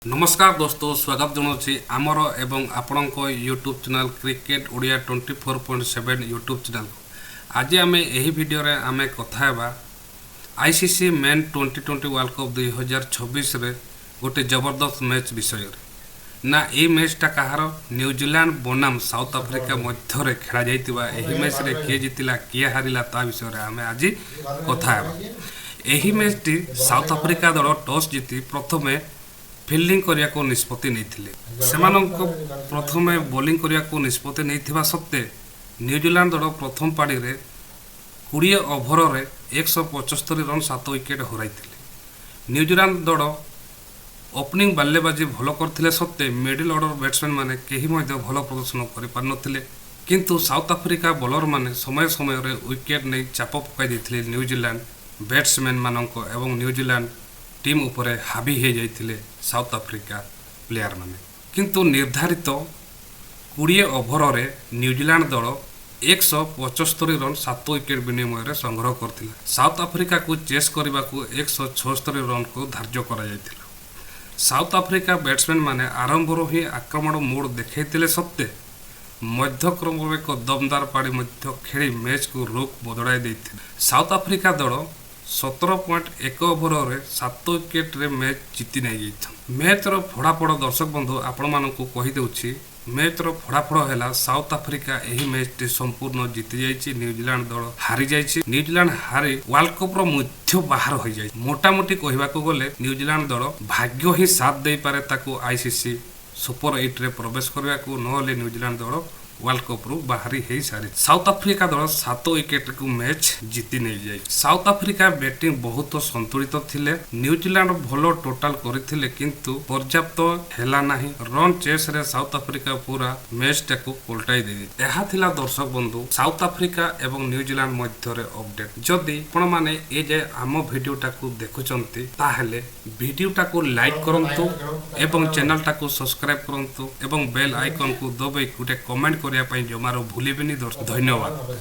नमस्कार दोस्तों स्वागत जनाऊँगी आमर एवं आपणक YouTube channel cricket Odia 24.7 YouTube channel आज आम यही वीडियो रे आम कथा ICC main T20 world cup 2026 रे गोटे जबरदस्त मैच विषय ना ये मैचटा कहार न्यूजीलैंड बनाम साउथ अफ्रीका मध्य खेला जाइतिबा एही मैच रे किए जितिला किए हारिला ता विषय रे आम आज कथा एही मैच टी साउथ अफ्रीका दल टॉस जीति प्रथमे फिल्डिंग करिया को निष्पत्ति नहीं सेमानंको प्रथमे बॉलिंग करिया को निष्पत्ति नहीं सत्ते न्यूजीलैंड दल प्रथम पाड़ी रे 20 ओभर रे 175 रन 7 विकेट हराइथिले। न्यूजीलैंड दल ओपनिंग बल्लेबाजी भल करथिले सत्ते मिडिल ऑर्डर बैट्समैन माने केही मध्ये भल प्रदर्शन करि पार नथिले, किंतु साउथ अफ्रीका बॉलर माने समय समय रे विकेट नै चाप पकाई देथिले न्यूजीलैंड बैट्समैन मानंको एवं न्यूजीलैंड टीम उपरे हावी हो जाइथिले साउथ अफ्रीका प्लेयर माने, किंतु निर्धारित 20 ओभर रे न्यूजीलैंड दल 175 रन 7 विकेट विनिमय रे संग्रह करथिला। साउथ अफ्रीका को चेस करबा को 176 रन को धार्य करा जाइथिला। साउथ अफ्रीका बैट्समैन माने आरंभ रो ही आक्रमण मोड देखैतिले सत्ते मध्यक्रम रे एक दमदार पाड़ी मध्य खेली मैच को रुख बदलाई दैथिले। साउथ अफ्रीका दल 17.1 ओभर रे 7 विकेट रे मैच जीति नहीं जाइछन। मैच रो फड़ाफड़ दर्शक बंधु आपण मानकु कहि देउछि मैच रो फड़ाफड़ हैला साउथ अफ्रीका एही मैच टी संपूर्ण जीति जाइछि, न्यूजीलैंड दल हारि जाइछि। न्यूजीलैंड हारि वर्ल्ड कप रो मध्य बाहर होई जाइछि। मोटा मोटी कहिबा को गले न्यूजीलैंड दल भाग्य ही साथ देई पारे ताकू आईसीसी सुपर 8 रे प्रवेश करबा को, नहले न्यूजीलैंड दल वर्ल्ड कप रु बाहरी है सारी। साउथ अफ्रीका दल 7 विकेट को मैच जीति नहीं जाए। साउथ अफ्रीका बैटिंग बहुत संतुलित थिले, न्यूजीलैंड भलो टोटल करथिले किंतु पर्याप्त हेला नाही। रन चेस रे साउथ अफ्रीका पूरा मैच टाको पलटाई दे। एहा थिला दर्शक बंधु साउथ अफ्रीका एवं न्यूजीलैंड मध्य रे अपडेट। जदि आपण माने ए जे आम वीडियो टाको देखुचंती ताहेले वीडियो टाको लाइक करंतु एवं चैनल टाको सब्सक्राइब करंतु एवं बेल आइकन को दबाई गुटे कमेंट जमारो भूलिबेनी। धन्यवाद।